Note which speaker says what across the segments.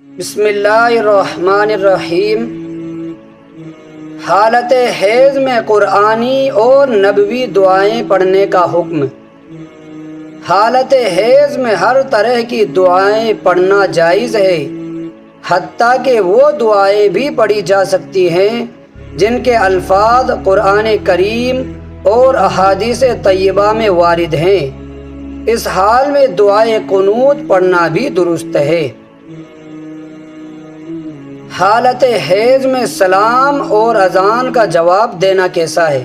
Speaker 1: بسم اللہ الرحمن الرحیم۔ حالت حیض میں قرآنی اور نبوی دعائیں پڑھنے کا حکم۔ حالت حیض میں ہر طرح کی دعائیں پڑھنا جائز ہے، حتیٰ کہ وہ دعائیں بھی پڑھی جا سکتی ہیں جن کے الفاظ قرآن کریم اور احادیث طیبہ میں وارد ہیں۔ اس حال میں دعائے قنوت پڑھنا بھی درست ہے۔ حالت حیض میں سلام اور اذان کا جواب دینا کیسا ہے؟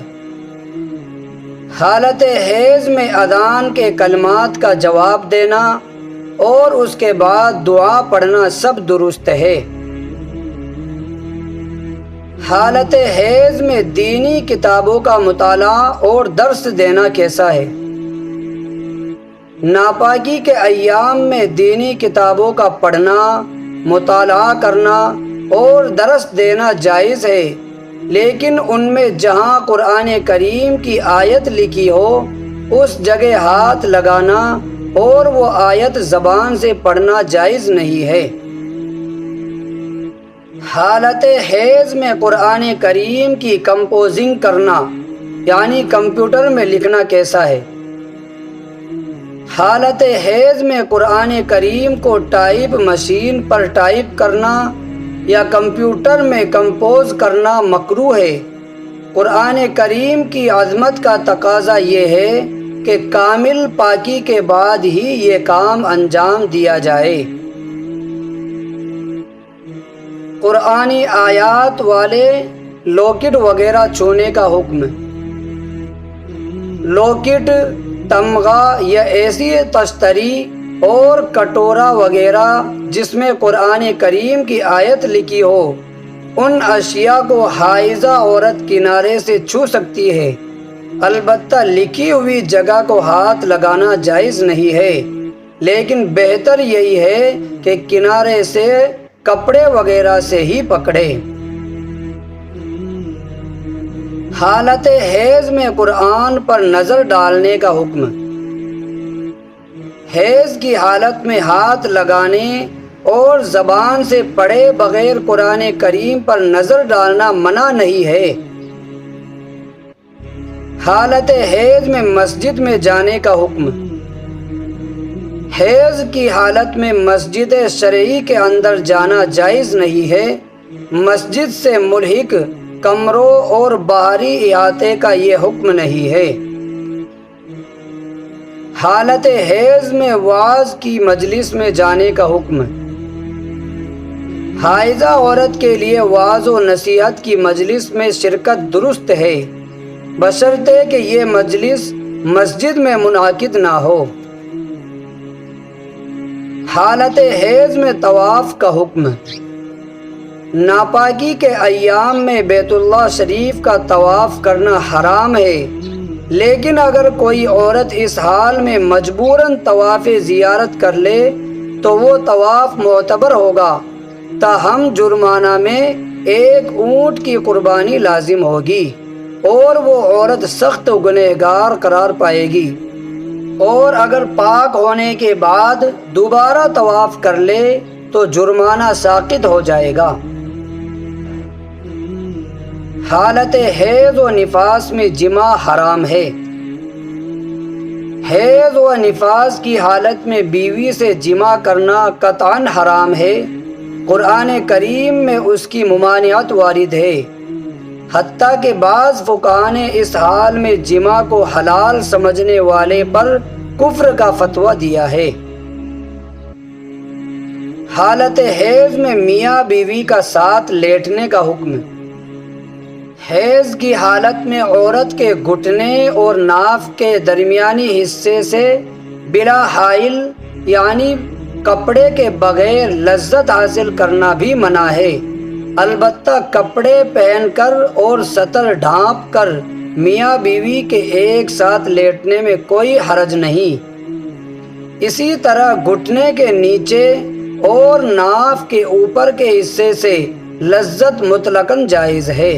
Speaker 1: حالت حیض میں اذان کے کلمات کا جواب دینا اور اس کے بعد دعا پڑھنا سب درست ہے۔ حالت حیض میں دینی کتابوں کا مطالعہ اور درس دینا کیسا ہے؟ ناپاکی کے ایام میں دینی کتابوں کا پڑھنا، مطالعہ کرنا اور درس دینا جائز ہے، لیکن ان میں جہاں قرآن کریم کی آیت لکھی ہو اس جگہ ہاتھ لگانا اور وہ آیت زبان سے پڑھنا جائز نہیں ہے۔ حالت حیض میں قرآن کریم کی کمپوزنگ کرنا یعنی کمپیوٹر میں لکھنا کیسا ہے؟ حالت حیض میں قرآن کریم کو ٹائپ مشین پر ٹائپ کرنا یا کمپیوٹر میں کمپوز کرنا مکروہ ہے۔ قرآن کریم کی عظمت کا تقاضا یہ ہے کہ کامل پاکی کے بعد ہی یہ کام انجام دیا جائے۔ قرآنی آیات والے لاکٹ وغیرہ چھونے کا حکم۔ لاکٹ، تمغہ یا ایسی تشتری اور کٹورا وغیرہ جس میں قرآن کریم کی آیت لکھی ہو، ان اشیاء کو حائضہ عورت کنارے سے چھو سکتی ہے، البتہ لکھی ہوئی جگہ کو ہاتھ لگانا جائز نہیں ہے، لیکن بہتر یہی ہے کہ کنارے سے کپڑے وغیرہ سے ہی پکڑے۔ حالت حیض میں قرآن پر نظر ڈالنے کا حکم۔ حیض کی حالت میں ہاتھ لگانے اور زبان سے پڑھے بغیر قرآن کریم پر نظر ڈالنا منع نہیں ہے۔ حالت حیض میں مسجد میں جانے کا حکم۔ حیض کی حالت میں مسجد شرعی کے اندر جانا جائز نہیں ہے۔ مسجد سے ملحق کمروں اور باہری احاطے کا یہ حکم نہیں ہے۔ حالت حیض میں وعظ کی مجلس میں جانے کا حکم۔ حائضہ عورت کے لیے وعظ و نصیحت کی مجلس میں شرکت درست ہے، بشرطے کہ یہ مجلس مسجد میں منعقد نہ ہو۔ حالت حیض میں طواف کا حکم۔ ناپاکی کے ایام میں بیت اللہ شریف کا طواف کرنا حرام ہے، لیکن اگر کوئی عورت اس حال میں مجبوراً طواف زیارت کر لے تو وہ طواف معتبر ہوگا، تاہم جرمانہ میں 1 اونٹ کی قربانی لازم ہوگی اور وہ عورت سخت گنہگار قرار پائے گی، اور اگر پاک ہونے کے بعد دوبارہ طواف کر لے تو جرمانہ ساقط ہو جائے گا۔ حالت حیض و نفاس میں جماع حرام ہے۔ حیض و نفاس کی حالت میں بیوی سے جماع کرنا قطعاً حرام ہے۔ قرآن کریم میں اس کی ممانعت وارد ہے، حتیٰ کہ بعض فقہاء نے اس حال میں جماع کو حلال سمجھنے والے پر کفر کا فتویٰ دیا ہے۔ حالت حیض میں میاں بیوی کا ساتھ لیٹنے کا حکم۔ حیض کی حالت میں عورت کے گھٹنے اور ناف کے درمیانی حصے سے بلا حائل یعنی کپڑے کے بغیر لذت حاصل کرنا بھی منع ہے، البتہ کپڑے پہن کر اور سطر ڈھانپ کر میاں بیوی کے ایک ساتھ لیٹنے میں کوئی حرج نہیں۔ اسی طرح گھٹنے کے نیچے اور ناف کے اوپر کے حصے سے لذت مطلقاً جائز ہے۔